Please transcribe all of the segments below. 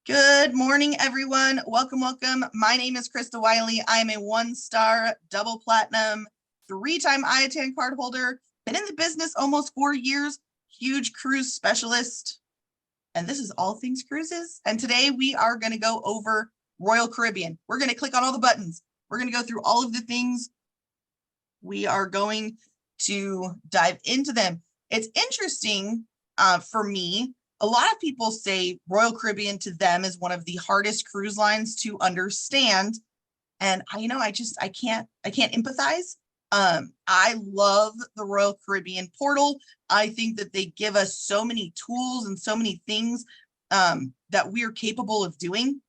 Good morning, everyone. Welcome, welcome. My name is Krista Wiley. I am a one-star, double platinum, three-time IATAN card holder. Been in the business almost 4 years. Huge cruise specialist. And this is all things cruises. And today we are going to go over Royal Caribbean. We're going to click on all the buttons. We're going to go through all of the things. We are going to dive into them. It's interesting for me. A lot of people say Royal Caribbean to them is one of the hardest cruise lines to understand. And I can't empathize. I love the Royal Caribbean portal. I think that they give us so many tools and so many things that we are capable of doing.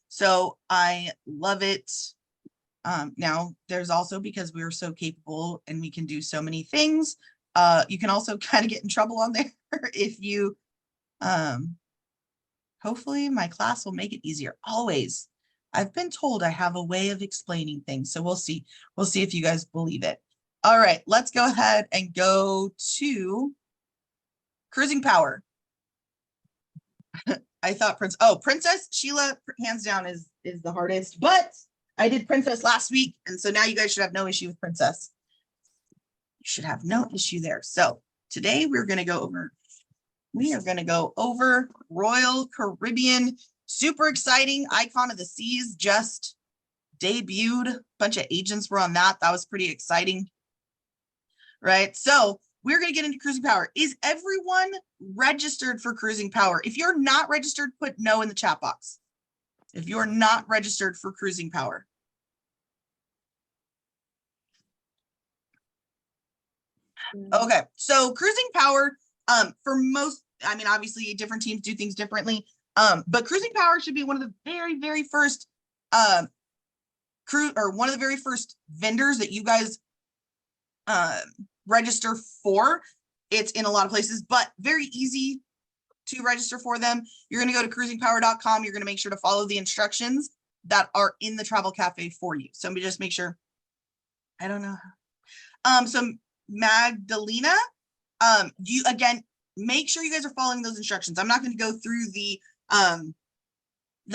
So I love it. Now there's also, because we are so capable and we can do so many things, you can also kind of get in trouble on there if you, hopefully my class will make it easier. Always. I've been told I have a way of explaining things, so we'll see. We'll see if you guys believe it. All right, let's go ahead and go to Cruising Power. I thought Princess Sheila, hands down, is the hardest, but I did Princess last week, and so now you guys should have no issue with Princess. You should have no issue there. So today we are going to go over Royal Caribbean. Super exciting. Icon of the Seas just debuted. A bunch of agents were on that. That was pretty exciting. Right. So we're going to get into Cruising Power. Is everyone registered for Cruising Power? If you're not registered, put no in the chat box. If you're not registered for Cruising Power. Okay, so Cruising Power, for most, obviously different teams do things differently, but Cruising Power should be one of the very, very first one of the very first vendors that you guys register for. It's in a lot of places, but very easy to register for them. You're going to go to cruisingpower.com. You're going to make sure to follow the instructions that are in the Travel Cafe for you. So let me just make sure. I don't know. So Magdalena, you again, make sure you guys are following those instructions. I'm not going to go through the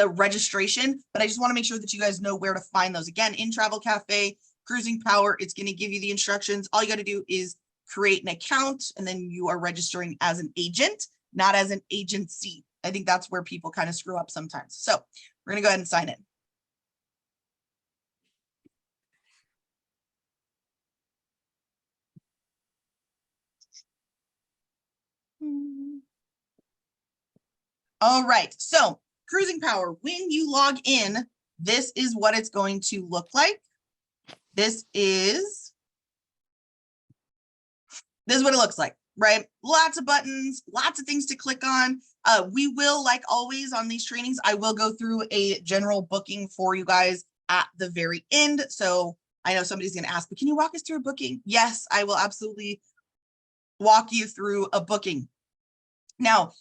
registration, but I just want to make sure that you guys know where to find those. Again, in Travel Cafe, Cruising Power, it's going to give you the instructions. All you got to do is create an account, and then you are registering as an agent, not as an agency. I think that's where people kind of screw up sometimes. So we're going to go ahead and sign in. All right, so Cruising Power, when you log in, this is what it's going to look like. This is what it looks like, right? Lots of buttons, lots of things to click on. We will, like always on these trainings, I will go through a general booking for you guys at the very end. So I know somebody's going to ask, but can you walk us through a booking? Yes, I will absolutely walk you through a booking. Now,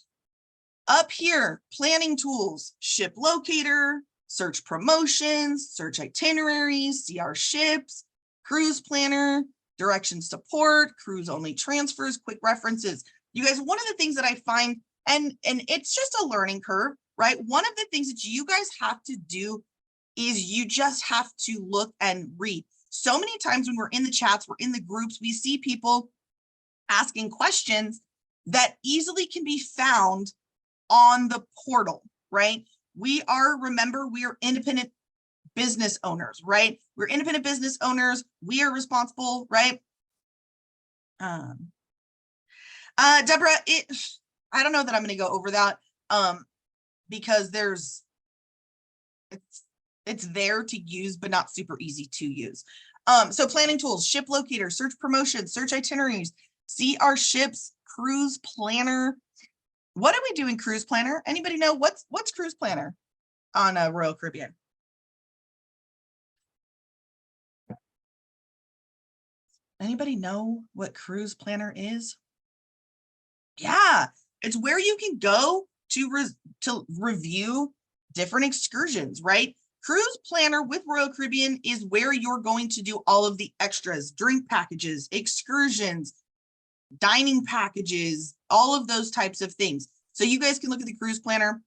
up here, planning tools, ship locator, search promotions, search itineraries, see our ships, cruise planner, directions to port, cruise only transfers, quick references. You guys, one of the things that I find, and it's just a learning curve, right? One of the things that you guys have to do is you just have to look and read. So many times when we're in the chats, we're in the groups, we see people asking questions that easily can be found on the portal, right? Remember, we are independent business owners, right? We're independent business owners. We are responsible, right? Deborah, I don't know that I'm going to go over that because it's there to use, but not super easy to use. So planning tools, ship locator, search promotions, search itineraries, see our ships, cruise planner. What do we do in Cruise Planner? Anybody know what's Cruise Planner on Royal Caribbean? Anybody know what Cruise Planner is? Yeah, it's where you can go to review different excursions, right? Cruise Planner with Royal Caribbean is where you're going to do all of the extras, drink packages, excursions, dining packages, all of those types of things. So you guys can look at the cruise planner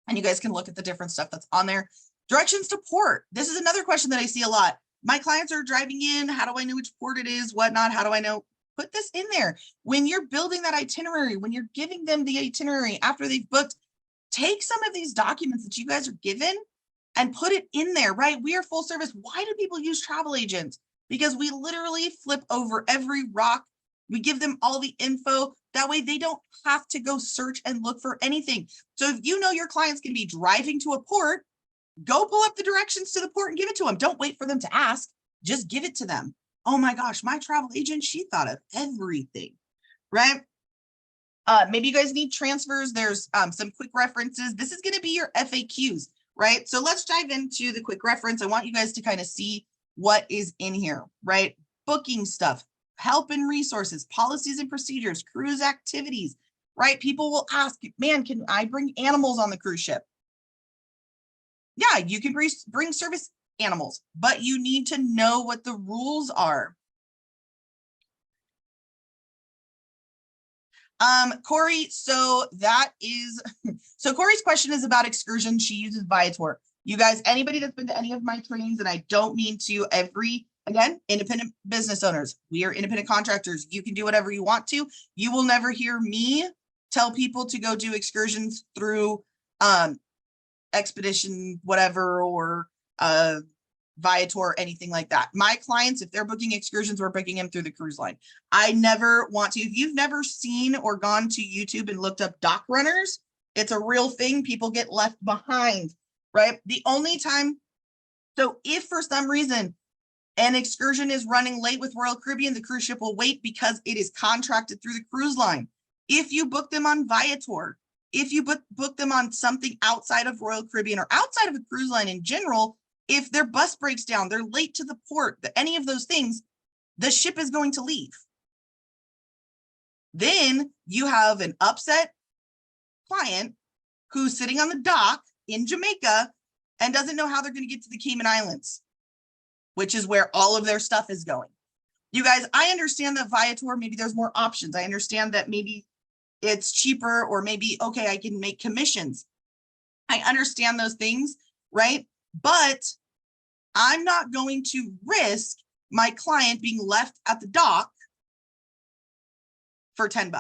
and you guys can look at the different stuff that's on there. Directions to port. This is another question that I see a lot. My clients are driving in. How do I know which port it is? Whatnot? How do I know? Put this in there. When you're building that itinerary, when you're giving them the itinerary after they've booked, take some of these documents that you guys are given and put it in there, right? We are full service. Why do people use travel agents? Because we literally flip over every rock. We give them all the info. That way they don't have to go search and look for anything. So if you know your client's going to be driving to a port, go pull up the directions to the port and give it to them. Don't wait for them to ask. Just give it to them. Oh my gosh, my travel agent, she thought of everything, right? Maybe you guys need transfers. There's some quick references. This is going to be your FAQs, right? So let's dive into the quick reference. I want you guys to kind of see what is in here, right? Booking stuff, help and resources, policies and procedures, cruise activities, right? People will ask, man, can I bring animals on the cruise ship? Yeah, you can bring service animals, but you need to know what the rules are. Corey, so Corey's question is about excursions. She uses Viator. You guys, anybody that's been to any of my trainings, and I don't mean to again, independent business owners, we are independent contractors. You can do whatever you want to. You will never hear me tell people to go do excursions through Expedition, whatever, or Viator, anything like that. My clients, if they're booking excursions, we're booking them through the cruise line. I never want to. If you've never seen or gone to YouTube and looked up dock runners, it's a real thing. People get left behind, right? The only time, so if for some reason an excursion is running late with Royal Caribbean, the cruise ship will wait because it is contracted through the cruise line. If you book them on Viator, if you book them on something outside of Royal Caribbean or outside of a cruise line in general, if their bus breaks down, they're late to the port, any of those things, the ship is going to leave. Then you have an upset client who's sitting on the dock in Jamaica and doesn't know how they're going to get to the Cayman Islands, which is where all of their stuff is going. You guys, I understand that Viator, maybe there's more options. I understand that maybe it's cheaper, or maybe, okay, I can make commissions. I understand those things, right? But I'm not going to risk my client being left at the dock for $10.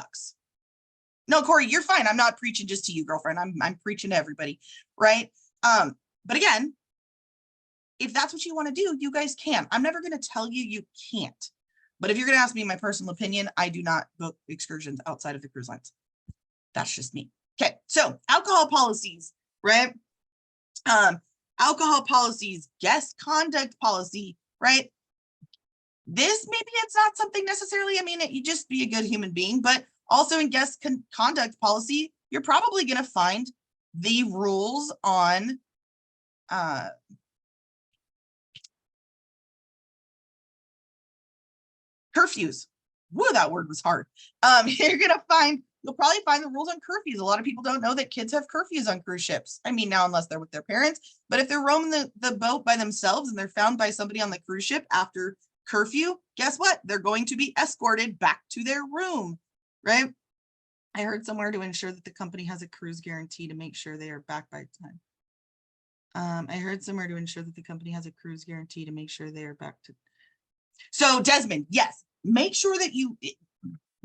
No, Corey, you're fine. I'm not preaching just to you, girlfriend. I'm preaching to everybody, right? But again, if that's what you want to do, you guys can. I'm never going to tell you you can't. But if you're going to ask me my personal opinion, I do not book excursions outside of the cruise lines. That's just me. Okay, so alcohol policies, right? Alcohol policies, guest conduct policy, right? This, maybe it's not something necessarily, I mean, you just be a good human being, but also in guest conduct policy, you're probably going to find the rules on curfews. Woo, that word was hard. You'll probably find the rules on curfews. A lot of people don't know that kids have curfews on cruise ships. I mean, now, unless they're with their parents, but if they're roaming the boat by themselves and they're found by somebody on the cruise ship after curfew, guess what? They're going to be escorted back to their room, right? I heard somewhere to ensure that the company has a cruise guarantee to make sure they are back by time. I heard somewhere to ensure that the company has a cruise guarantee to make sure they are back to. So Desmond, yes, make sure that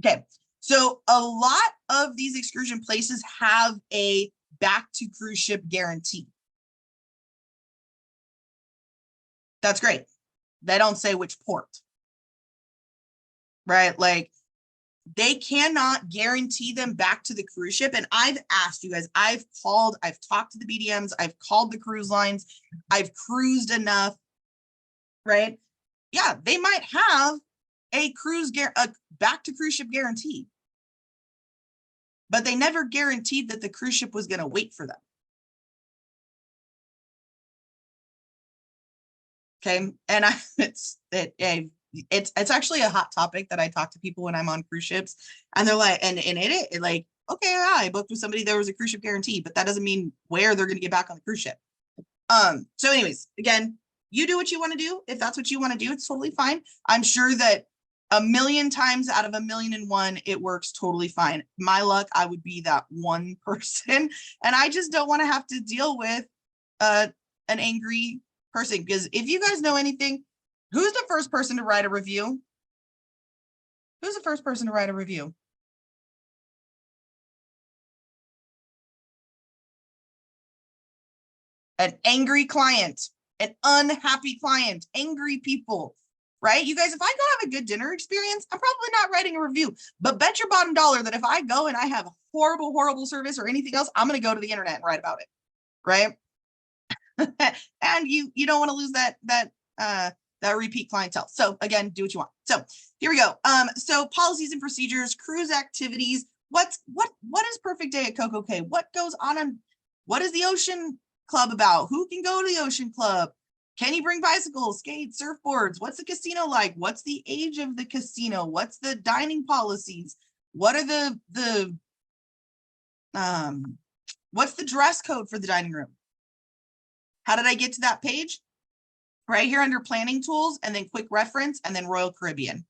okay. So a lot of these excursion places have a back to cruise ship guarantee. That's great. They don't say which port, right? Like, they cannot guarantee them back to the cruise ship. And I've asked you guys, I've talked to the BDMs, I've called the cruise lines, I've cruised enough, right? Yeah, they might have a back to cruise ship guarantee, but they never guaranteed that the cruise ship was going to wait for them. Okay, and it's actually a hot topic that I talk to people when I'm on cruise ships, and they're like, and it like, okay, yeah, I booked with somebody, there was a cruise ship guarantee, but that doesn't mean where they're going to get back on the cruise ship. So anyways, again, you do what you want to do. If that's what you want to do, it's totally fine. I'm sure that 1,000,000 times out of 1,000,001, it works totally fine. My luck, I would be that one person, and I just don't want to have to deal with an angry person. Because if you guys know anything, who's the first person to write a review? Who's the first person to write a review? An angry client, an unhappy client, angry people, right? You guys, if I go have a good dinner experience, I'm probably not writing a review, but bet your bottom dollar that if I go and I have horrible, horrible service or anything else, I'm going to go to the internet and write about it, right? And you don't want to lose that repeat clientele. So again, do what you want. So here we go. So policies and procedures, cruise activities. What is Perfect Day at Coco Cay? What goes on? What is the Ocean Club about? Who can go to the Ocean Club? Can you bring bicycles, skates, surfboards? What's the casino like? What's the age of the casino? What's the dining policies? What are what's the dress code for the dining room? How did I get to that page? Right here under planning tools, and then quick reference, and then Royal Caribbean.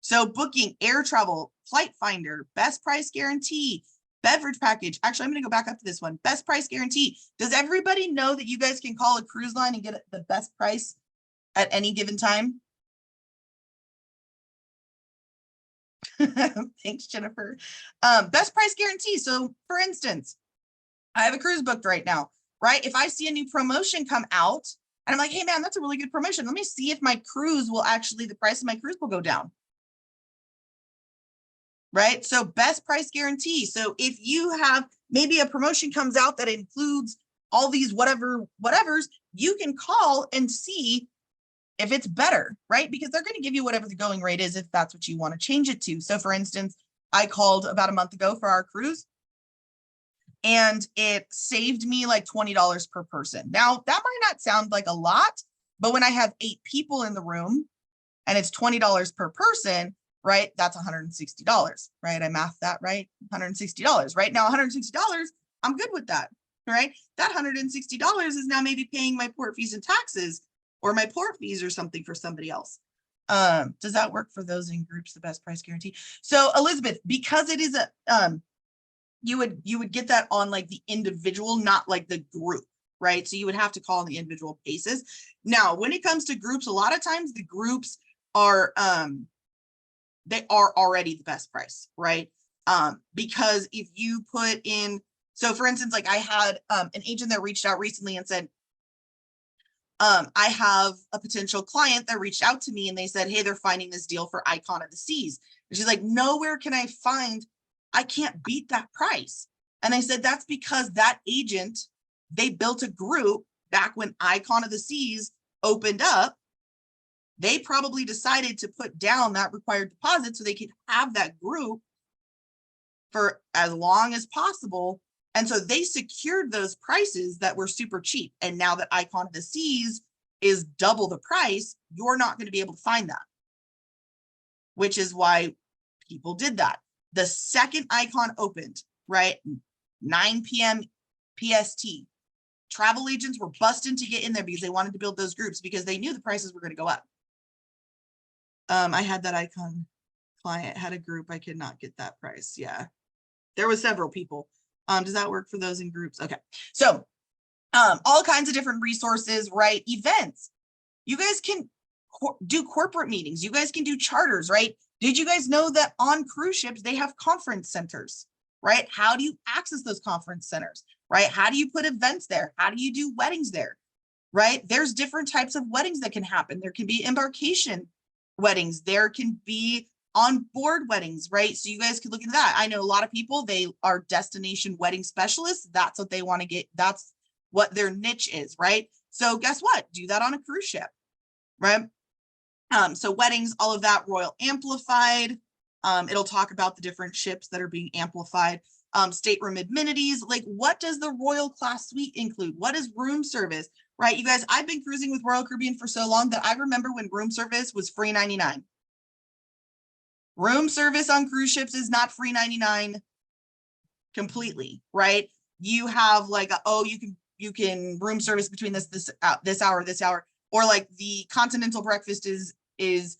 So booking, air travel, flight finder, best price guarantee, beverage package. Actually, I'm going to go back up to this one. Best price guarantee. Does everybody know that you guys can call a cruise line and get the best price at any given time? Thanks, Jennifer. Best price guarantee. So for instance, I have a cruise booked right now, right? If I see a new promotion come out and I'm like, hey man, that's a really good promotion. Let me see if my cruise will actually, the price of my cruise will go down. Right? So best price guarantee. So if you have maybe a promotion comes out that includes all these whatevers, you can call and see if it's better, right? Because they're going to give you whatever the going rate is if that's what you want to change it to. So for instance, I called about a month ago for our cruise and it saved me like $20 per person. Now that might not sound like a lot, but when I have 8 people in the room and it's $20 per person, right? That's $160, right? I mathed that right. $160, right? Now $160, I'm good with that, right? That $160 is now maybe paying my port fees and taxes or my port fees or something for somebody else. Does that work for those in groups, the best price guarantee? So Elizabeth, because it is a, you would get that on like the individual, not like the group, right? So you would have to call on the individual basis. Now, when it comes to groups, a lot of times the groups are, they are already the best price, right? Because if you put in, so for instance, like I had an agent that reached out recently and said, I have a potential client that reached out to me and they said, hey, they're finding this deal for Icon of the Seas. And she's like, nowhere can I find, I can't beat that price. And I said, that's because that agent, they built a group back when Icon of the Seas opened up. They probably decided to put down that required deposit so they could have that group for as long as possible. And so they secured those prices that were super cheap. And now that Icon of the Seas is double the price, you're not going to be able to find that, which is why people did that. The second Icon opened, right, 9 p.m. PST, travel agents were busting to get in there because they wanted to build those groups because they knew the prices were going to go up. I had that Icon client, had a group, I could not get that price. Yeah, there was several people. Does that work for those in groups? Okay, so all kinds of different resources, right? Events. You guys can do corporate meetings. You guys can do charters, right? Did you guys know that on cruise ships, they have conference centers, right? How do you access those conference centers, right? How do you put events there? How do you do weddings there, right? There's different types of weddings that can happen. There can be embarkation weddings. There can be on board weddings, right? So you guys could look into that. I know a lot of people, they are destination wedding specialists. That's what they want to get. That's what their niche is, right? So guess what? Do that on a cruise ship, right? So weddings, all of that, Royal Amplified. It'll talk about the different ships that are being amplified. Stateroom amenities, like what does the Royal Class Suite include? What is room service, right? You guys, I've been cruising with Royal Caribbean for so long that I remember when room service was free 99. Room service on cruise ships is not free 99 completely, right? You have like, you can room service between this hour, or like the continental breakfast is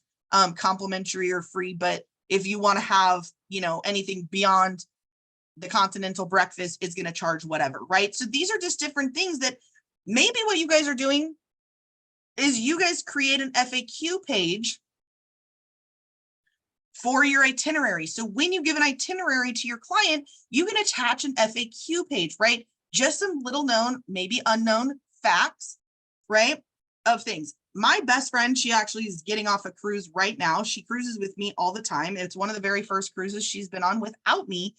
complimentary or free, but if you want to have, you know, anything beyond the continental breakfast, it's going to charge whatever, right? So these are just different things that maybe what you guys are doing is you guys create an FAQ page for your itinerary. So when you give an itinerary to your client, you can attach an FAQ page, right? Just some little known, maybe unknown facts, right? Of things. My best friend, she actually is getting off a cruise right now. She cruises with me all the time. It's one of the very first cruises she's been on without me.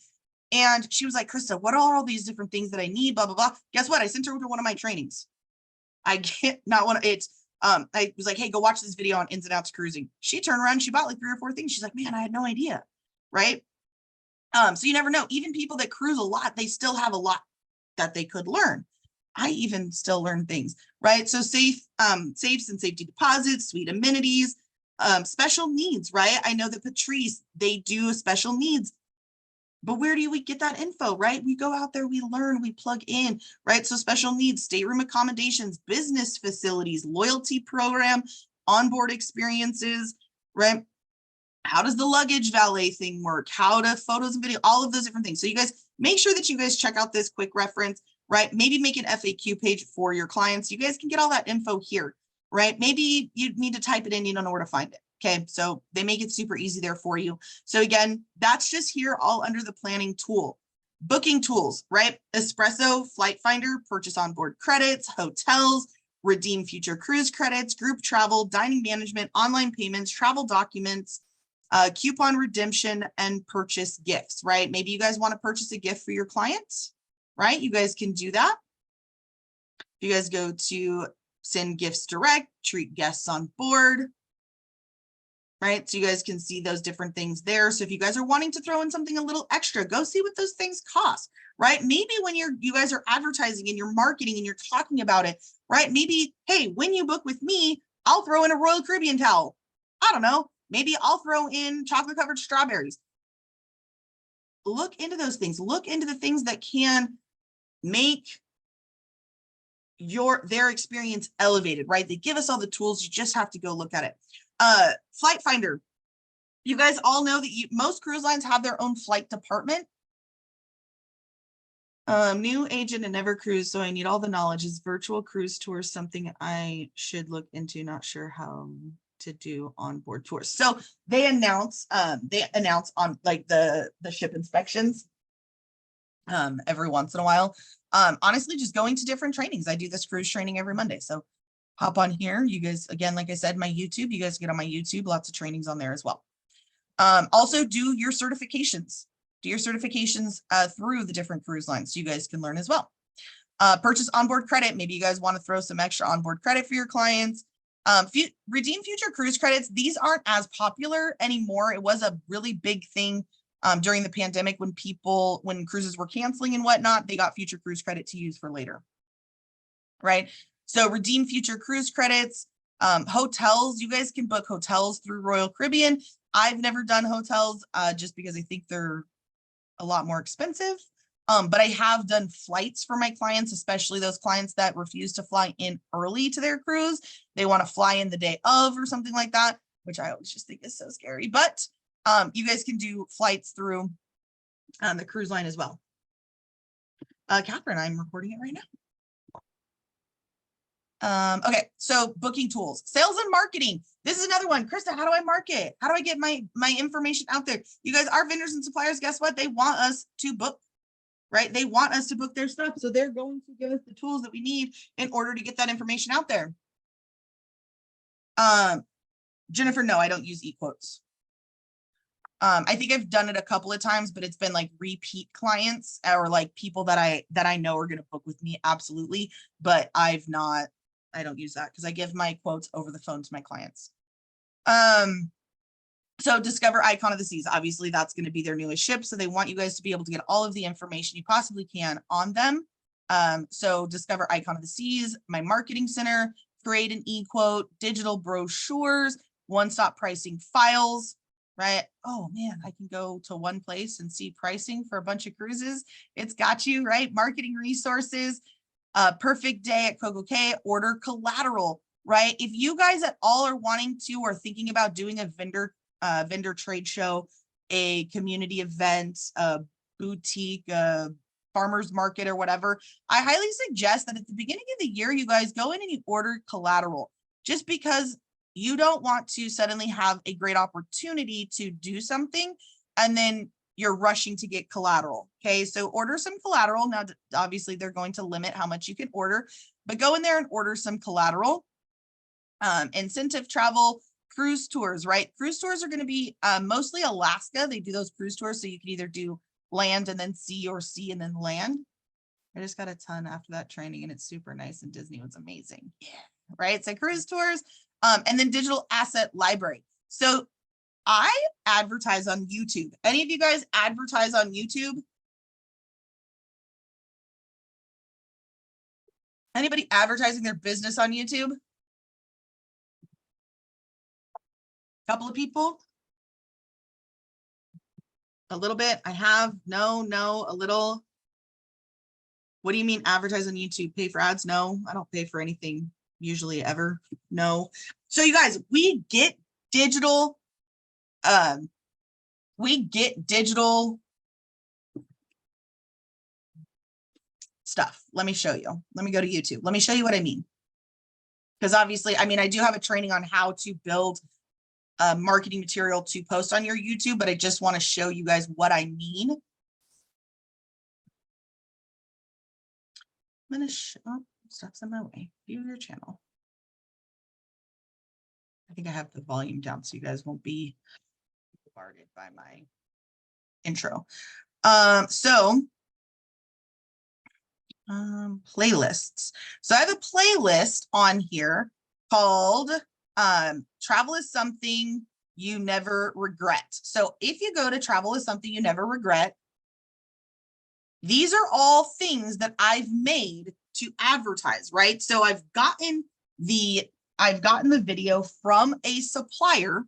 And she was like, Krista, what are all these different things that I need? Blah, blah, blah. Guess what? I sent her to one of my trainings. I can't not want to, it's, I was like, hey, go watch this video on ins and outs cruising. She turned around, she bought like 3 or 4 things. She's like, man, I had no idea. Right. So you never know. Even people that cruise a lot, they still have a lot that they could learn. I even still learn things, right? So safes and safety deposits, suite amenities, special needs, right? I know that Patrice, they do special needs, but where do we get that info, right? We go out there, we learn, we plug in, right? So special needs, stateroom accommodations, business facilities, loyalty program, onboard experiences, right? How does the luggage valet thing work? How to photos and video, all of those different things. So you guys make sure that you guys check out this quick reference, right? Maybe make an FAQ page for your clients. You guys can get all that info here, right? Maybe you need to type it in, you don't know where to find it. Okay, so they make it super easy there for you. So again, that's just here all under the planning tool. Booking tools, right? Espresso, Flight Finder, purchase onboard credits, hotels, redeem future cruise credits, group travel, dining management, online payments, travel documents, coupon redemption, and purchase gifts, right? Maybe you guys want to purchase a gift for your clients, right? You guys can do that. If you guys go to send gifts direct, treat guests on board, right? So you guys can see those different things there. So if you guys are wanting to throw in something a little extra, go see what those things cost, right? Maybe when you guys are advertising and you're marketing and you're talking about it, right? Maybe, hey, when you book with me, I'll throw in a Royal Caribbean towel. I don't know. Maybe I'll throw in chocolate covered strawberries. Look into those things. Look into the things that can make their experience elevated, right? They give us all the tools. You just have to go look at it. Flight Finder. You guys all know that most cruise lines have their own flight department. New agent and never cruise, so I need all the knowledge. Is virtual cruise tours something I should look into? Not sure how to do onboard tours. So they announce on like the ship inspections every once in a while. Honestly, just going to different trainings. I do this cruise training every Monday. So hop on here. You guys, again, like I said, my YouTube, you guys get on my YouTube, lots of trainings on there as well. Also do your certifications. Do your certifications through the different cruise lines so you guys can learn as well. Purchase onboard credit. Maybe you guys want to throw some extra onboard credit for your clients. Redeem future cruise credits. These aren't as popular anymore. It was a really big thing during the pandemic when cruises were canceling and whatnot. They got future cruise credit to use for later, right? So redeem future cruise credits. Hotels, you guys can book hotels through Royal Caribbean. I've never done hotels just because I think they're a lot more expensive. But I have done flights for my clients, especially those clients that refuse to fly in early to their cruise. They want to fly in the day of or something like that, which I always just think is so scary. But you guys can do flights through the cruise line as well. Catherine, I'm recording it right now. Okay, so booking tools, sales and marketing. This is another one. Krista, how do I market? How do I get my information out there? You guys, our vendors and suppliers, guess what? They want us to book, right? They want us to book their stuff. So they're going to give us the tools that we need in order to get that information out there. Jennifer, no, I don't use eQuotes. I think I've done it a couple of times, but it's been like repeat clients or like people that I know are going to book with me. Absolutely. But I don't use that because I give my quotes over the phone to my clients. So Discover Icon of the Seas, obviously that's going to be their newest ship. So they want you guys to be able to get all of the information you possibly can on them. So Discover Icon of the Seas, my marketing center, create an eQuote, digital brochures, one-stop pricing files, right? Oh man, I can go to one place and see pricing for a bunch of cruises. It's got you, right? Marketing resources, perfect day at CocoCay, order collateral, right? If you guys at all are wanting to or thinking about doing a vendor trade show, a community event, a boutique, a farmer's market or whatever, I highly suggest that at the beginning of the year, you guys go in and you order collateral, just because you don't want to suddenly have a great opportunity to do something and then you're rushing to get collateral. Okay, so order some collateral. Now, obviously they're going to limit how much you can order, but go in there and order some collateral. Incentive travel, cruise tours, right? Cruise tours are going to be mostly Alaska. They do those cruise tours, so you can either do land and then sea, or sea and then land. I just got a ton after that training and it's super nice, and Disney was amazing. Yeah, right? So cruise tours, and then digital asset library. So I advertise on YouTube. Any of you guys advertise on YouTube? Anybody advertising their business on YouTube? Couple of people? A little bit. I have. No, a little. What do you mean advertise on YouTube? Pay for ads? No, I don't pay for anything usually ever. No. So you guys, we get digital stuff. Let me show you. Let me go to YouTube. Let me show you what I mean. Because obviously, I mean, I do have a training on how to build marketing material to post on your YouTube, but I just want to show you guys what I mean. I'm going to show, stuff's in my way. View your channel. I think I have the volume down so you guys won't be bombarded by my intro. Playlists. So I have a playlist on here called Travel is Something You Never Regret. So if you go to Travel is Something You Never Regret, these are all things that I've made to advertise, right? So I've gotten the video from a supplier,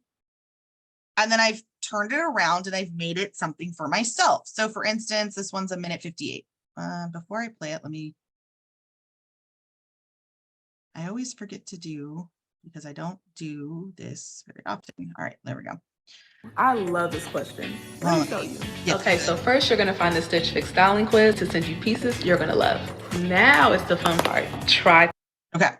and then I've turned it around and I've made it something for myself. So for instance, this one's 1:58. Before I play it, I always forget to do, because I don't do this very often. All right, there we go. I love this question. Let me show you. Yep. Okay, so first you're gonna find the Stitch Fix styling quiz to send you pieces you're gonna love. Now it's the fun part. Try. Okay.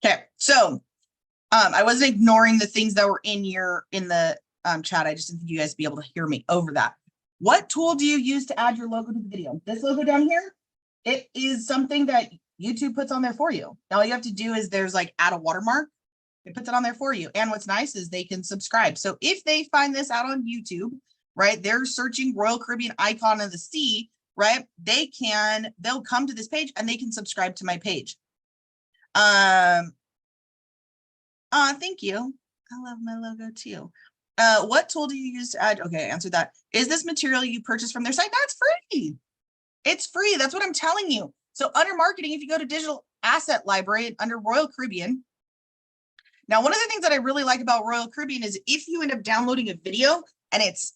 Okay, so I wasn't ignoring the things that were in the chat. I just didn't think you guys would be able to hear me over that. What tool do you use to add your logo to the video? This logo down here, it is something that YouTube puts on there for you. Now all you have to do is there's like add a watermark. It puts it on there for you. And what's nice is they can subscribe. So if they find this out on YouTube, right, they're searching Royal Caribbean Icon of the Sea, right? They'll come to this page and they can subscribe to my page. Thank you. I love my logo too. What tool do you use to add? Okay, I answered that. Is this material you purchased from their site? That's free. It's free. That's what I'm telling you. So under marketing, if you go to digital asset library under Royal Caribbean. Now, one of the things that I really like about Royal Caribbean is if you end up downloading a video and it's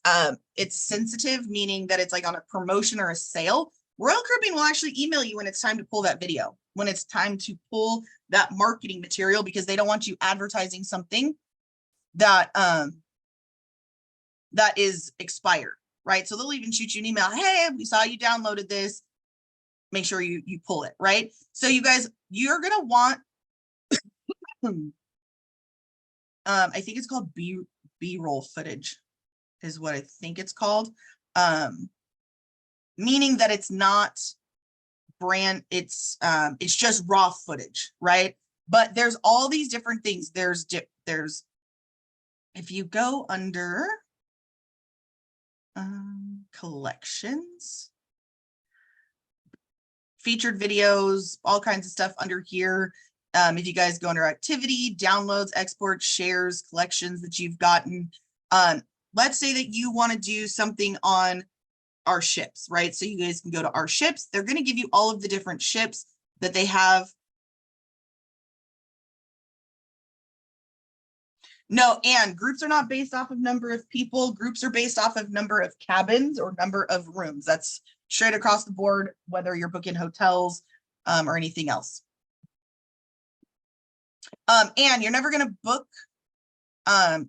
sensitive, meaning that it's like on a promotion or a sale, Royal Caribbean will actually email you when it's time to pull that video, when it's time to pull that marketing material, because they don't want you advertising something that that is expired, right? So they'll even shoot you an email. Hey, we saw you downloaded this. Make sure you pull it, right? So you guys, you're gonna want I think it's called B-roll footage is what I think it's called. Meaning that it's not it's just raw footage, right? But there's all these different things. There's if you go under collections, featured videos, all kinds of stuff under here. If you guys go under activity, downloads, exports, shares, collections that you've gotten, let's say that you want to do something on our ships, right? So you guys can go to our ships. They're going to give you all of the different ships that they have. No, and groups are not based off of number of people. Groups are based off of number of cabins or number of rooms. That's straight across the board, whether you're booking hotels or anything else. And you're never going to book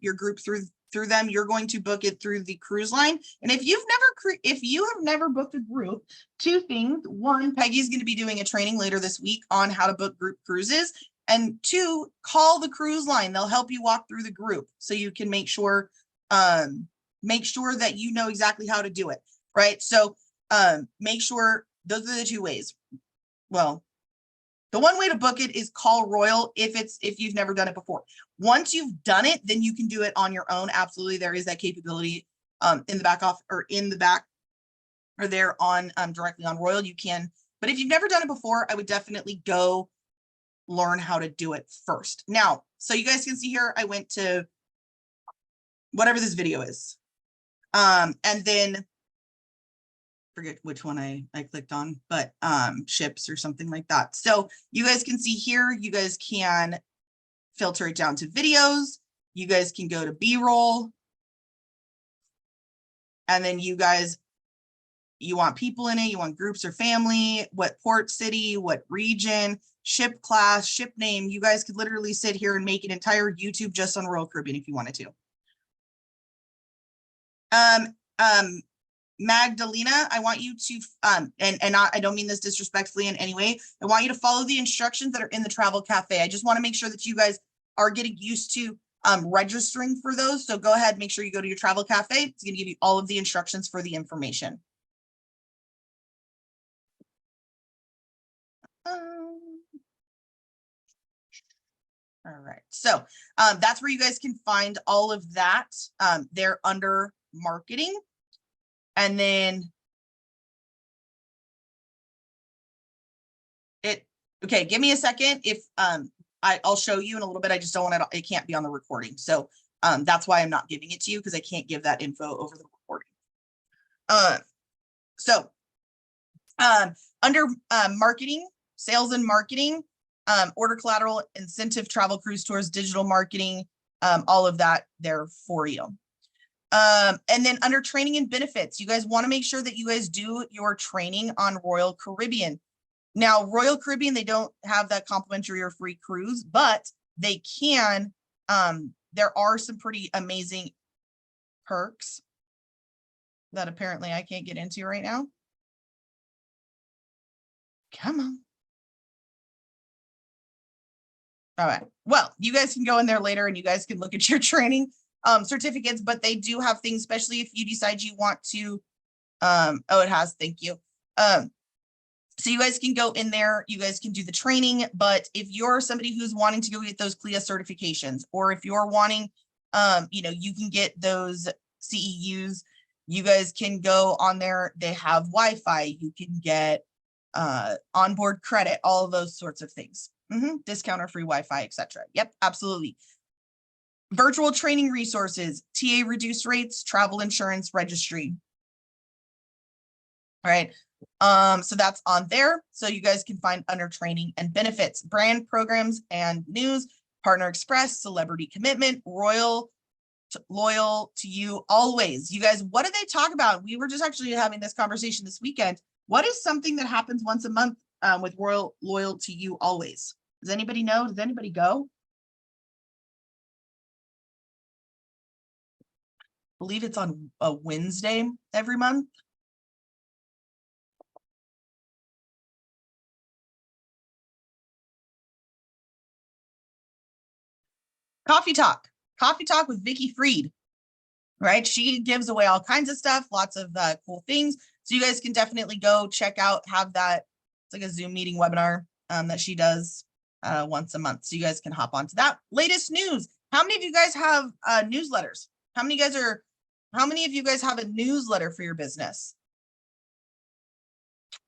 your group through them. You're going to book it through the cruise line. And if you have never booked a group, two things. One, Peggy's going to be doing a training later this week on how to book group cruises. And two, call the cruise line. They'll help you walk through the group so you can make sure that you know exactly how to do it, right? So make sure those are the two ways. Well, the one way to book it is call Royal if you've never done it before. Once you've done it, then you can do it on your own. Absolutely, there is that capability in the back off or in the back or there on directly on Royal. You can, but if you've never done it before, I would definitely go learn how to do it first. Now, so you guys can see here, I went to whatever this video is, and then forget which one I clicked on, but ships or something like that. So you guys can see here, you guys can filter it down to videos. You guys can go to B-roll. And then you guys, you want people in it, you want groups or family, what port city, what region, ship class, ship name. You guys could literally sit here and make an entire YouTube just on Royal Caribbean if you wanted to. Magdalena, I want you to, I don't mean this disrespectfully in any way. I want you to follow the instructions that are in the Travel Cafe. I just want to make sure that you guys are getting used to registering for those. So go ahead, make sure you go to your Travel Cafe. It's going to give you all of the instructions for the information. All right, so that's where you guys can find all of that. They're under marketing. And then okay, give me a second. If I'll show you in a little bit. I just don't want it can't be on the recording. So that's why I'm not giving it to you, because I can't give that info over the recording. So under marketing, sales and marketing, order collateral, incentive, travel, cruise tours, digital marketing, all of that there for you. And then under training and benefits, you guys want to make sure that you guys do your training on Royal Caribbean. Now, Royal Caribbean, they don't have that complimentary or free cruise, but they can. There are some pretty amazing perks that apparently I can't get into right now. Come on. All right. Well, you guys can go in there later and you guys can look at your training certificates, but they do have things, especially if you decide you want to, oh, it has, thank you. So you guys can go in there, you guys can do the training, but if you're somebody who's wanting to go get those CLIA certifications, or if you're wanting, you know, you can get those CEUs, you guys can go on there. They have Wi-Fi, you can get onboard credit, all of those sorts of things. Discount or free Wi-Fi, etc. Yep, absolutely. Virtual training resources, TA reduced rates, travel insurance registry. All right. So that's on there. So you guys can find under training and benefits, brand programs and news, Partner Express, celebrity commitment, loyal to you always. You guys, what did they talk about? We were just actually having this conversation this weekend. What is something that happens once a month with Royal loyal to you always? Does anybody know? Does anybody go? believe it's on a Wednesday every month. Coffee Talk with Vicky Freed, right? She gives away all kinds of stuff, lots of cool things. So you guys can definitely go check out, have that. It's like a Zoom meeting webinar that she does once a month. So you guys can hop onto that. Latest news. How many of you guys have newsletters? How many of you guys have a newsletter for your business?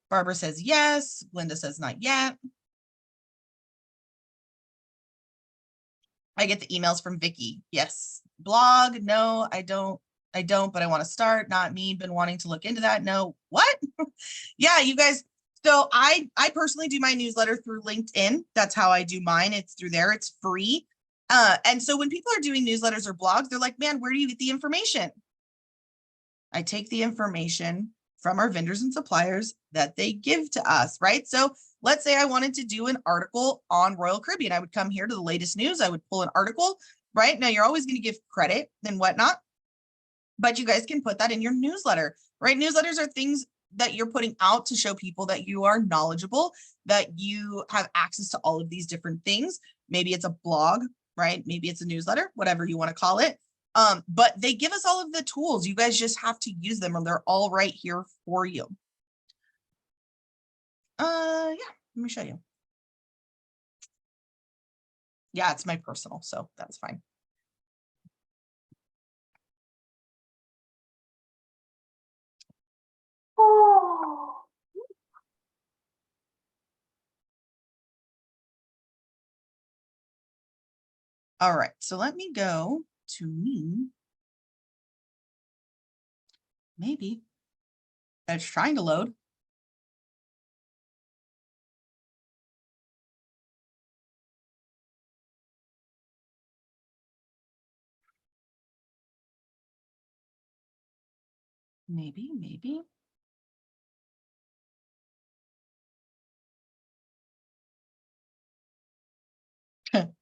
Barbara says yes. Linda says not yet. I get the emails from Vicky. Yes. Blog. No, I don't, but I want to start. Not me. Been wanting to look into that. No. What? Yeah, you guys. So I personally do my newsletter through LinkedIn. That's how I do mine. It's through there. It's free. And so when people are doing newsletters or blogs, they're like, man, where do you get the information? I take the information from our vendors and suppliers that they give to us, right? So let's say I wanted to do an article on Royal Caribbean. I would come here to the latest news. I would pull an article, right? Now you're always going to give credit and whatnot, but you guys can put that in your newsletter, right? Newsletters are things that you're putting out to show people that you are knowledgeable, that you have access to all of these different things. Maybe it's a blog, right? Maybe it's a newsletter, whatever you want to call it. But they give us all of the tools. You guys just have to use them, and they're all right here for you. Yeah, let me show you. Yeah, it's my personal, so that's fine. Oh. All right, so let me go to me. Maybe it's trying to load. Maybe.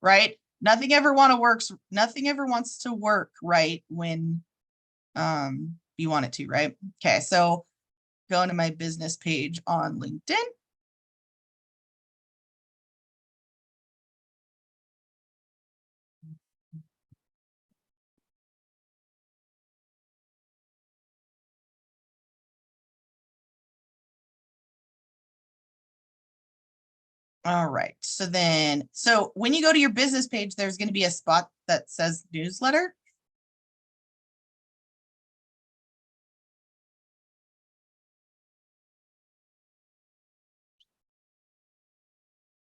Right? Nothing ever wants to work right when you want it to, right? Okay, so go into my business page on LinkedIn. All right, so when you go to your business page, there's going to be a spot that says newsletter.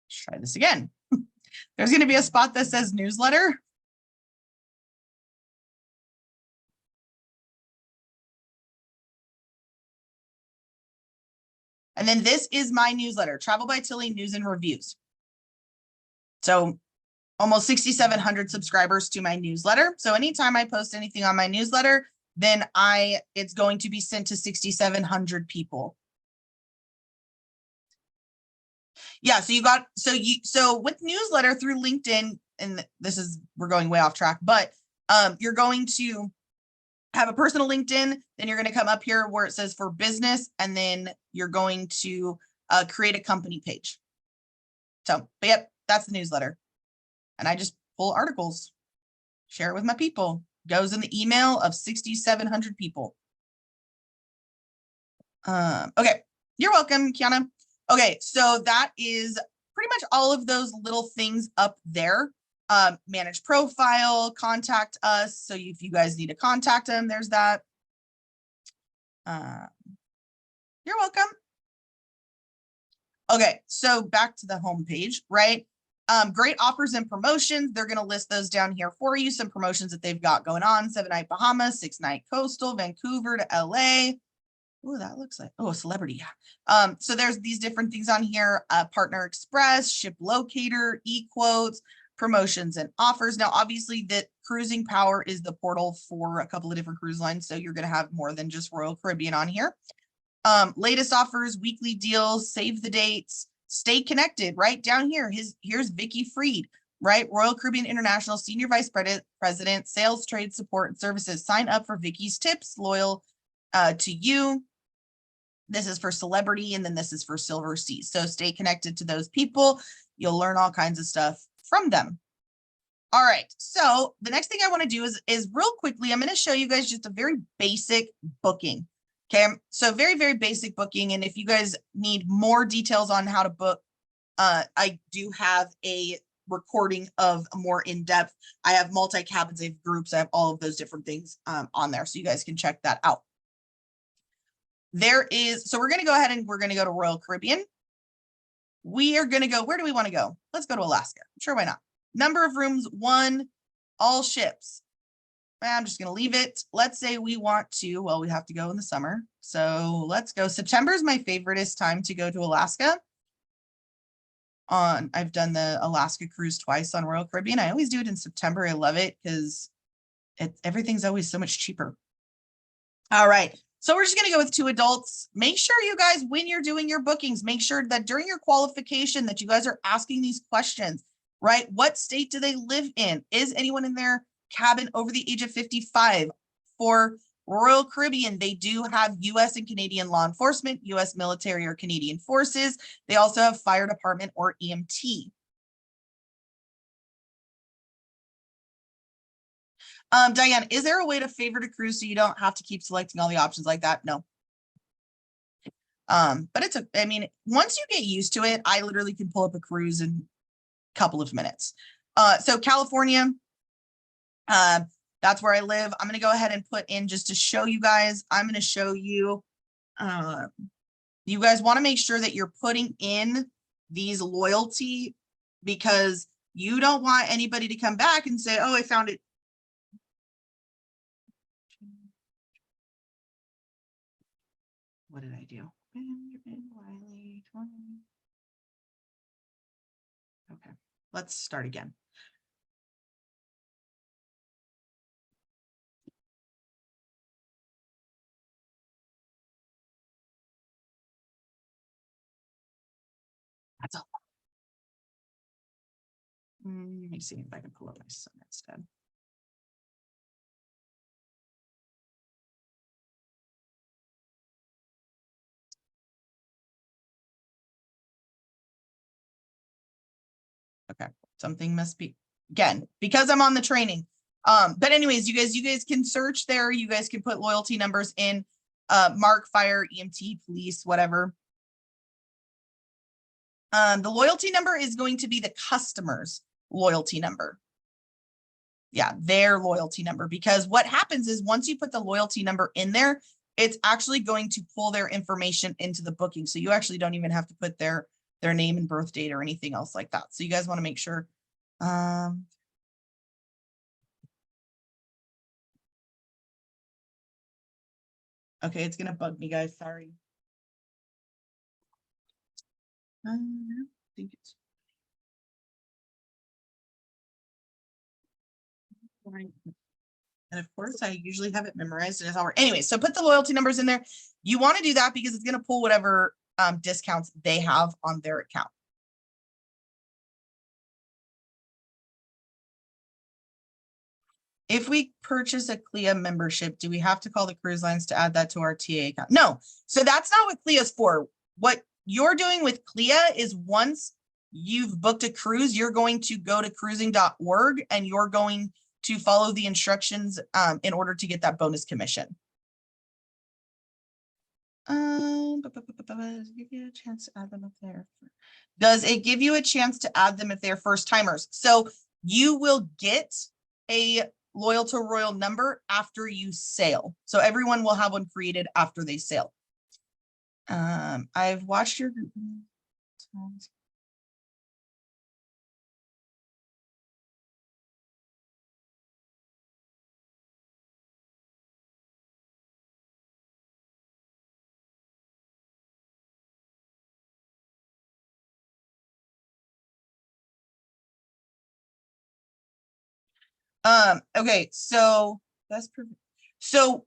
Let's try this again. There's going to be a spot that says newsletter. And then this is my newsletter, Travel by Tilly News and Reviews. So almost 6,700 subscribers to my newsletter. So anytime I post anything on my newsletter, then it's going to be sent to 6,700 people. Yeah, so with newsletter through LinkedIn, and we're going way off track, but you're going to have a personal LinkedIn, then you're going to come up here where it says for business, and then you're going to create a company page. So, but yep, that's the newsletter. And I just pull articles, share it with my people, goes in the email of 6,700 people. Okay, you're welcome, Kiana. Okay, so that is pretty much all of those little things up there. Manage profile, contact us. So if you guys need to contact them, there's that. You're welcome. Okay, so back to the home page, right? Great offers and promotions. They're going to list those down here for you. Some promotions that they've got going on: 7-night Bahamas, 6-night coastal, Vancouver to LA. Oh, that looks like, oh, a celebrity. Yeah. So there's these different things on here. Partner Express, Ship Locator, eQuotes, promotions and offers. Now, obviously that Cruising Power is the portal for a couple of different cruise lines. So you're going to have more than just Royal Caribbean on here. Latest offers, weekly deals, save the dates, stay connected right down here. Here's Vicky Freed. right? Royal Caribbean International Senior Vice President, Sales, Trade, Support, and Services. Sign up for Vicky's Tips, loyal to you. This is for celebrity, and then this is for Silver Sea. So stay connected to those people. You'll learn all kinds of stuff from them. All right, so the next thing I want to do is real quickly, I'm going to show you guys just a very basic booking. Okay, so very, very basic booking. And if you guys need more details on how to book, I do have a recording of more in-depth. I have multi-cabins, I have groups, I have all of those different things on there. So you guys can check that out. So we're going to go ahead and we're going to go to Royal Caribbean. We are going to go, where do we want to go? Let's go to Alaska. Sure, why not? Number of rooms, 1, all ships. I'm just going to leave it. Let's say we want to, well, we have to go in the summer. So let's go. September is my favoriteest time to go to Alaska. I've done the Alaska cruise twice on Royal Caribbean. I always do it in September. I love it because everything's always so much cheaper. All right. So we're just going to go with 2 adults. Make sure you guys, when you're doing your bookings, make sure that during your qualification that you guys are asking these questions, right? What state do they live in? Is anyone in their cabin over the age of 55? For Royal Caribbean, they do have US and Canadian law enforcement, US military or Canadian forces. They also have fire department or EMT. Diane, is there a way to favorite a cruise so you don't have to keep selecting all the options like that? No. But I mean, once you get used to it, I literally can pull up a cruise in a couple of minutes. So California, that's where I live. I'm going to go ahead and put in just to show you guys. I'm going to show you, you guys want to make sure that you're putting in these loyalty because you don't want anybody to come back and say, oh, I found it. What did I do? Okay, let's start again. That's all. Let me see if I can pull up my son instead. Okay, something must be, again, because I'm on the training. But anyways, you guys can search there. You guys can put loyalty numbers in, mark, fire, EMT, police, whatever. The loyalty number is going to be the customer's loyalty number. Yeah, their loyalty number, because what happens is once you put the loyalty number in there, it's actually going to pull their information into the booking. So you actually don't even have to put their name and birth date or anything else like that. So you guys want to make sure. Okay, it's going to bug me, guys. Sorry. I think it's right. And of course, I usually have it memorized and it's all right. Anyway, so put the loyalty numbers in there. You want to do that because it's going to pull whatever discounts they have on their account. If we purchase a CLIA membership, do we have to call the cruise lines to add that to our TA account? No. So that's not what CLIA is for. What you're doing with CLIA is once you've booked a cruise, you're going to go to cruising.org and you're going to follow the instructions in order to get that bonus commission. Give you a chance to add them if they're, does it give you a chance to add them if they're first timers? So you will get a Loyal to Royal number after you sail. So everyone will have one created after they sail. I've watched your group. Okay, so that's perfect. So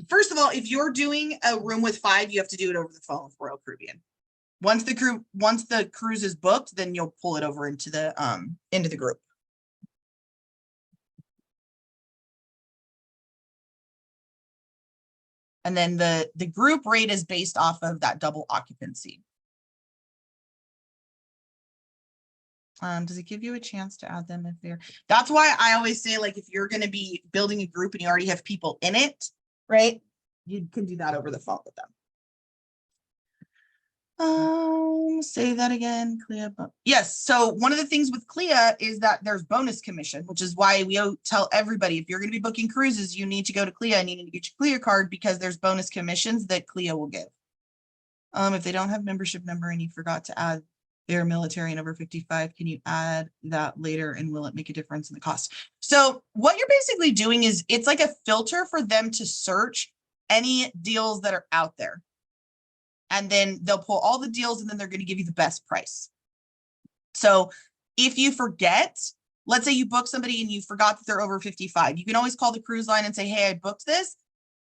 first of all, if you're doing a room with 5, you have to do it over the phone with Royal Caribbean. Once the cruise is booked, then you'll pull it over into the group. And then the group rate is based off of that double occupancy. Does it give you a chance to add them if they're, that's why I always say, like, if you're going to be building a group and you already have people in it, right? You can do that over the phone with them. Say that again, Clea. Yes. So one of the things with Clea is that there's bonus commission, which is why we tell everybody, if you're going to be booking cruises, you need to go to Clea and you need to get your Clea card, because there's bonus commissions that Clea will give. If they don't have membership number and you forgot to add their military and over 55, can you add that later and will it make a difference in the cost? So what you're basically doing is it's like a filter for them to search any deals that are out there. And then they'll pull all the deals and then they're going to give you the best price. So if you forget, let's say you book somebody and you forgot that they're over 55, you can always call the cruise line and say, hey, I booked this.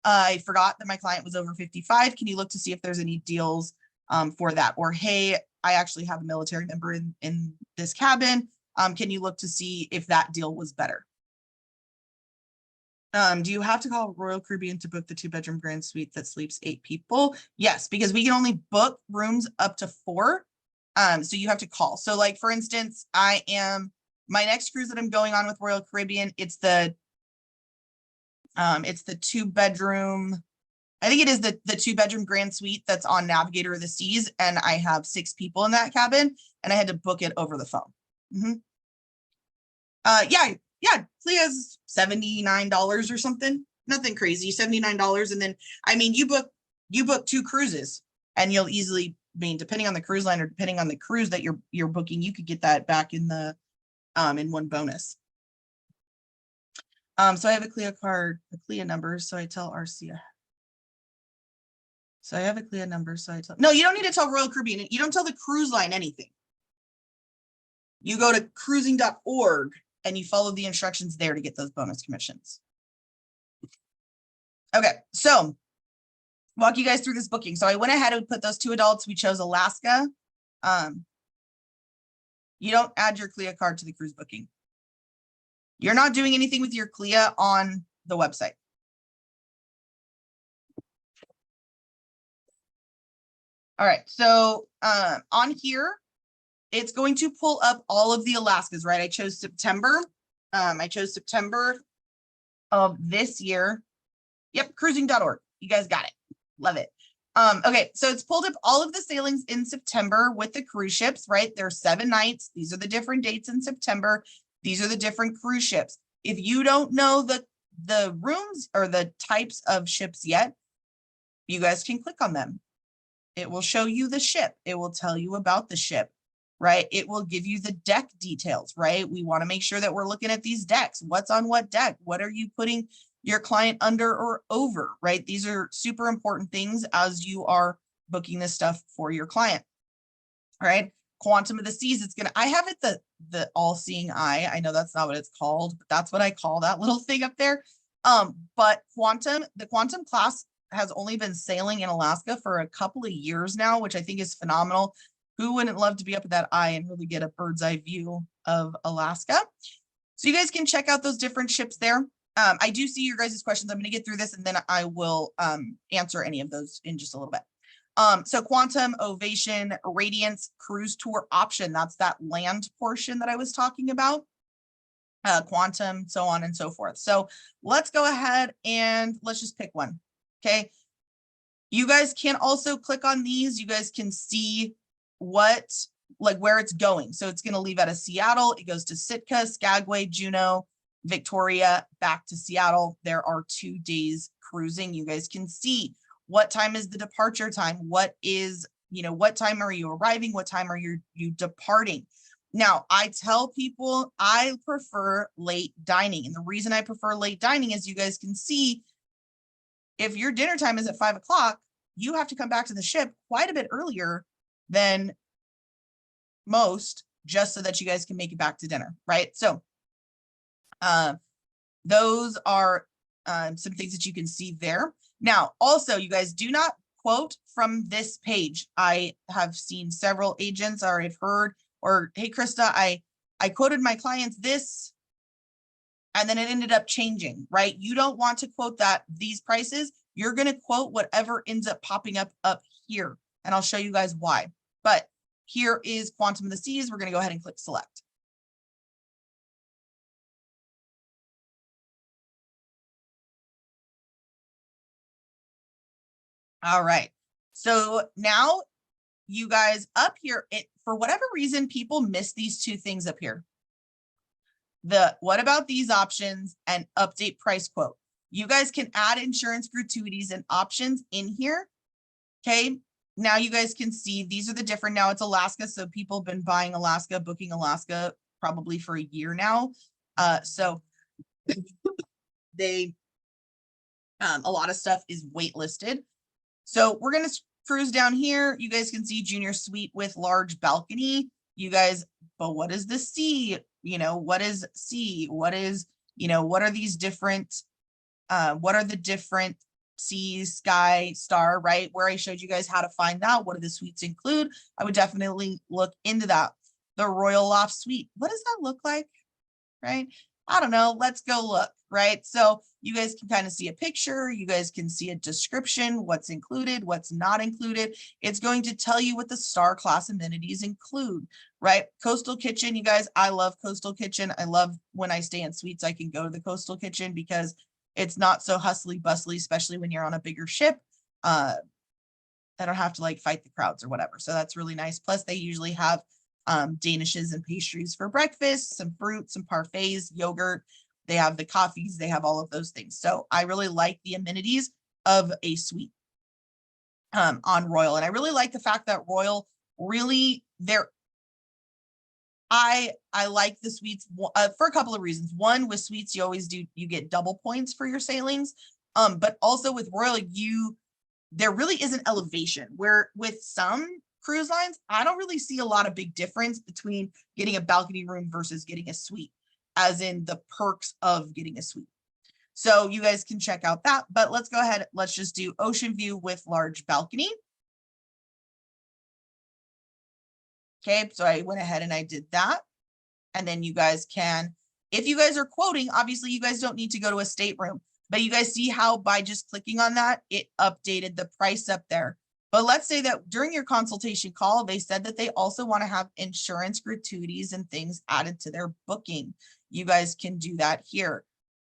I forgot that my client was over 55. Can you look to see if there's any deals for that? Or, hey, I actually have a military member in this cabin. Can you look to see if that deal was better? Do you have to call Royal Caribbean to book the 2-bedroom grand suite that sleeps 8 people? Yes, because we can only book rooms up to 4. So you have to call. So like, for instance, my next cruise that I'm going on with Royal Caribbean, it's the 2-bedroom. I think it is the 2-bedroom grand suite that's on Navigator of the Seas. And I have 6 people in that cabin and I had to book it over the phone. Yeah, Clea's $79 or something. Nothing crazy, $79. And then, I mean, you book 2 cruises and you'll easily, I mean, depending on the cruise line or depending on the cruise that you're booking, you could get that back in the in one bonus. So I have a Clea card, a Clea number. So I tell Arcia. So I have a Clea number. So I tell, no, you don't need to tell Royal Caribbean. You don't tell the cruise line anything. You go to cruising.org and you follow the instructions there to get those bonus commissions. Okay, so walk you guys through this booking. So I went ahead and put those 2 adults. We chose Alaska. You don't add your Clea card to the cruise booking. You're not doing anything with your Clea on the website. All right, so on here, it's going to pull up all of the Alaskas, right? I chose September. I chose September of this year. Yep, cruising.org. You guys got it. Love it. Okay, so it's pulled up all of the sailings in September with the cruise ships, right? There's 7 nights. These are the different dates in September. These are the different cruise ships. If you don't know the rooms or the types of ships yet, you guys can click on them. It will show you the ship. It will tell you about the ship, right? It will give you the deck details, right? We want to make sure that we're looking at these decks. What's on what deck? What are you putting your client under or over, right? These are super important things as you are booking this stuff for your client. All right. Quantum of the Seas, it's gonna, I have it the all-seeing eye. I know that's not what it's called, but that's what I call that little thing up there. But the Quantum class has only been sailing in Alaska for a couple of years now, which I think is phenomenal. Who wouldn't love to be up at that eye and really get a bird's eye view of Alaska? So you guys can check out those different ships there. I do see your guys' questions. I'm going to get through this and then I will answer any of those in just a little bit. So Quantum, Ovation, Radiance, Cruise Tour option. That's that land portion that I was talking about. Quantum, so on and so forth. So let's go ahead and let's just pick one. Okay. You guys can also click on these. You guys can see where it's going. So it's going to leave out of Seattle. It goes to Sitka, Skagway, Juneau, Victoria, back to Seattle. There are 2 days cruising. You guys can see what time is the departure time. What is, what time are you arriving? What time are you departing? Now, I tell people I prefer late dining. And the reason I prefer late dining is you guys can see if your dinner time is at 5 o'clock, you have to come back to the ship quite a bit earlier than most, just so that you guys can make it back to dinner, right? So those are some things that you can see there. Now, also, you guys do not quote from this page. I have seen several agents, or I've heard, or hey, Krista, I quoted my clients this, and then it ended up changing, right? You don't want to quote these prices you're going to quote whatever ends up popping up here. And I'll show you guys why. But here is Quantum of the Seas. We're going to go ahead and click select. All right. So now you guys up here, for whatever reason, people miss these two things up here. The what about these options and update price quote. You guys can add insurance gratuities and options in here. Okay. Now you guys can see these are the different, now it's Alaska. So people have been buying Alaska, booking Alaska probably for a year now. So they, a lot of stuff is waitlisted. So we're going to cruise down here. You guys can see junior suite with large balcony. You guys, but what is the C? You know, what is C? What is, you know, what are these different, what are the different sea, sky, star, right? Where I showed you guys how to find that. What do the suites include? I would definitely look into that. The Royal Loft Suite. What does that look like? Right? I don't know. Let's go look, right? So you guys can kind of see a picture. You guys can see a description, what's included, what's not included. It's going to tell you what the star class amenities include, right? Coastal Kitchen, you guys, I love Coastal Kitchen. I love when I stay in suites, I can go to the Coastal Kitchen because it's not so hustly bustly, especially when you're on a bigger ship. I don't have to like fight the crowds or whatever. So that's really nice. Plus they usually have danishes and pastries for breakfast, some fruit, some parfaits, yogurt. They have the coffees, they have all of those things. So I really like the amenities of a suite on Royal. And I really like the fact that Royal really, I like the suites for a couple of reasons. One, with suites, you always you get double points for your sailings. But also with Royal, there really is an elevation where with some cruise lines, I don't really see a lot of big difference between getting a balcony room versus getting a suite, as in the perks of getting a suite. So you guys can check out that, but let's go ahead. Let's just do ocean view with large balcony. Okay, so I went ahead and I did that. And then you guys can, if you guys are quoting, obviously you guys don't need to go to a stateroom, but you guys see how by just clicking on that, it updated the price up there. But let's say that during your consultation call, they said that they also want to have insurance gratuities and things added to their booking. You guys can do that here,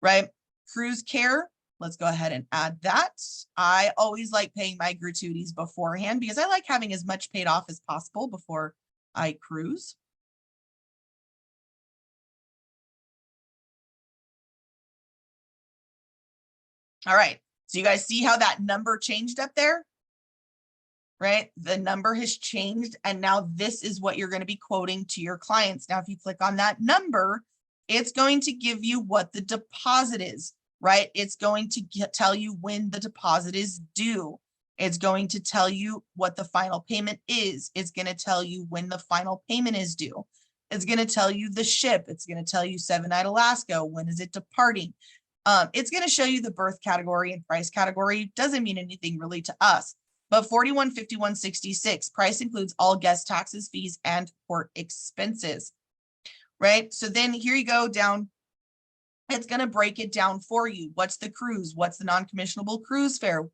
right? Cruise care, let's go ahead and add that. I always like paying my gratuities beforehand because I like having as much paid off as possible before I cruise. All right, so you guys see how that number changed up there, right? The number has changed, and now this is what you're going to be quoting to your clients. Now, if you click on that number, it's going to give you what the deposit is, right? It's going to tell you when the deposit is due. It's going to tell you what the final payment is. It's going to tell you when the final payment is due. It's going to tell you the ship. It's going to tell you 7-Night Alaska. When is it departing? It's going to show you the berth category and price category. Doesn't mean anything really to us, but $41.51.66 price includes all guest taxes, fees, and port expenses, right? So then here you go down. It's going to break it down for you. What's the cruise? What's the non-commissionable cruise fare?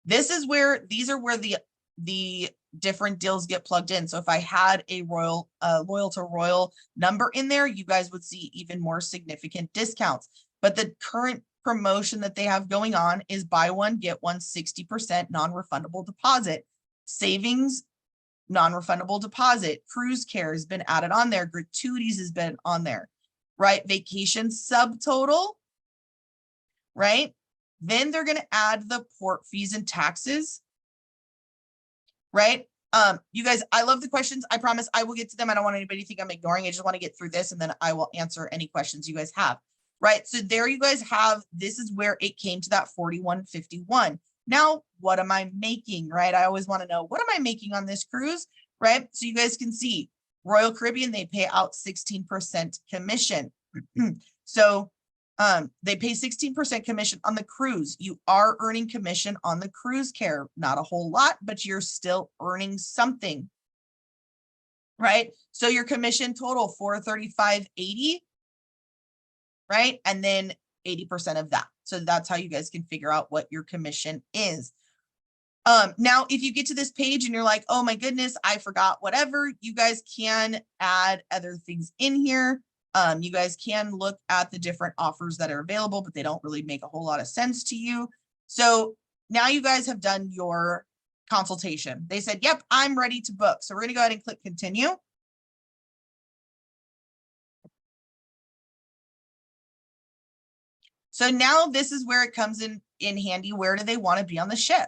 This is where, these are where the different deals get plugged in. So if I had a Royal, Loyal to Royal number in there, you guys would see even more significant discounts. But the current promotion that they have going on is buy one, get one 60% non-refundable deposit. Savings, non-refundable deposit. Cruise care has been added on there. Gratuities has been on there, right? Vacation subtotal, right? Then they're going to add the port fees and taxes, right? You guys, I love the questions. I promise I will get to them. I don't want anybody to think I'm ignoring. I just want to get through this and then I will answer any questions you guys have. Right, so there you guys have, this is where it came to that $41.51. Now, what am I making, right? I always want to know, what am I making on this cruise, right? So you guys can see Royal Caribbean, they pay out 16% commission. So they pay 16% commission on the cruise. You are earning commission on the cruise care, not a whole lot, but you're still earning something, right? So your commission total $435.80. Right? And then 80% of that. So that's how you guys can figure out what your commission is. Now, if you get to this page and you're like, oh my goodness, I forgot whatever, you guys can add other things in here. You guys can look at the different offers that are available, but they don't really make a whole lot of sense to you. So now you guys have done your consultation. They said, yep, I'm ready to book. So we're going to go ahead and click continue. So now this is where it comes in handy. Where do they want to be on the ship?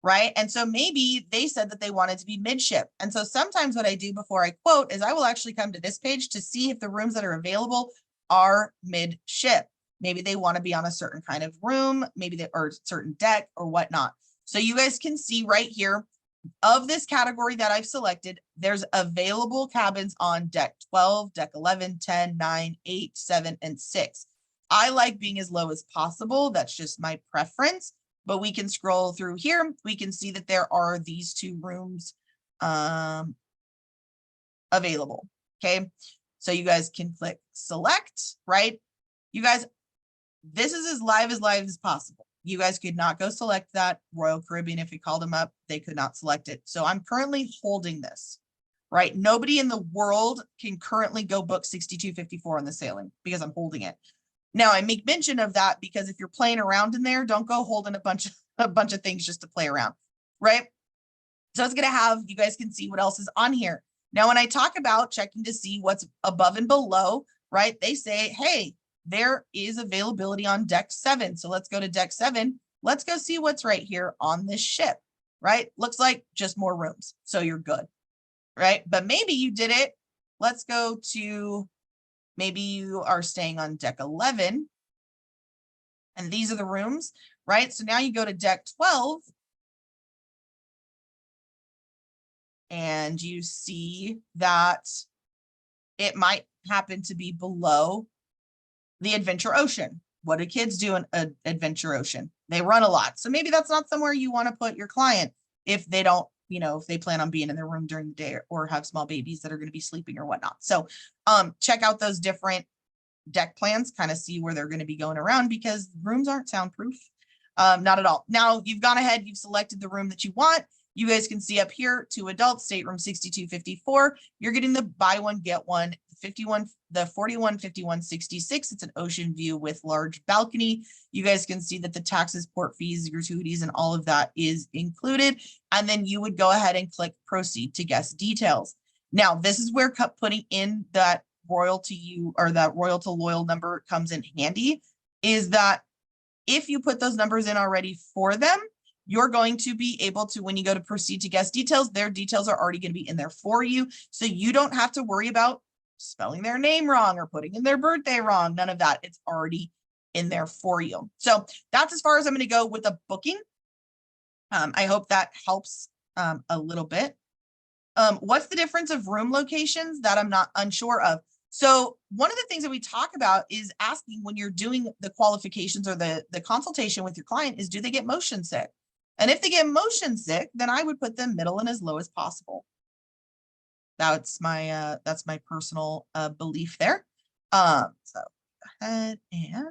Right? And so maybe they said that they wanted to be midship. And so sometimes what I do before I quote is I will actually come to this page to see if the rooms that are available are midship. Maybe they want to be on a certain kind of room, maybe they or certain deck or whatnot. So you guys can see right here of this category that I've selected, there's available cabins on deck 12, deck 11, 10, 9, 8, 7, and 6. I like being as low as possible. That's just my preference. But we can scroll through here. We can see that there are these 2 rooms available. Okay, so you guys can click select, right? You guys, this is as live as possible. You guys could not go select that. Royal Caribbean, if you called them up, they could not select it. So I'm currently holding this, right? Nobody in the world can currently go book 6254 on the sailing because I'm holding it. Now I make mention of that because if you're playing around in there, don't go holding a bunch of things just to play around, right? So it's going to have, you guys can see what else is on here. Now, when I talk about checking to see what's above and below, right? They say, hey, there is availability on deck 7. So let's go to deck 7. Let's go see what's right here on this ship, right? Looks like just more rooms. So you're good, right? But maybe you did it. Let's go to, maybe you are staying on deck 11 and these are the rooms, right? So now you go to deck 12 and you see that it might happen to be below the Adventure Ocean. What do kids do in Adventure Ocean? They run a lot. So maybe that's not somewhere you want to put your client if they don't, you know, if they plan on being in their room during the day or have small babies that are going to be sleeping or whatnot. So check out those different deck plans, kind of see where they're going to be going around because rooms aren't soundproof. Not at all. Now you've gone ahead, you've selected the room that you want. You guys can see up here, 2 adults, stateroom 6254. You're getting the buy one, get one, 51, the 41, 51, 66. It's an ocean view with large balcony. You guys can see that the taxes, port fees, gratuities, and all of that is included. And then you would go ahead and click proceed to guest details. Now, this is where putting in that royal to you or that royal to loyal number comes in handy, is that if you put those numbers in already for them, you're going to be able to, when you go to proceed to guest details, their details are already going to be in there for you. So you don't have to worry about spelling their name wrong or putting in their birthday wrong. None of that. It's already in there for you. So that's as far as I'm going to go with a booking. I hope that helps a little bit. What's the difference of room locations? That I'm not unsure of. So one of the things that we talk about is asking when you're doing the qualifications or the consultation with your client is, do they get motion sick? And if they get motion sick, then I would put them middle and as low as possible. That's my personal belief there. So go ahead and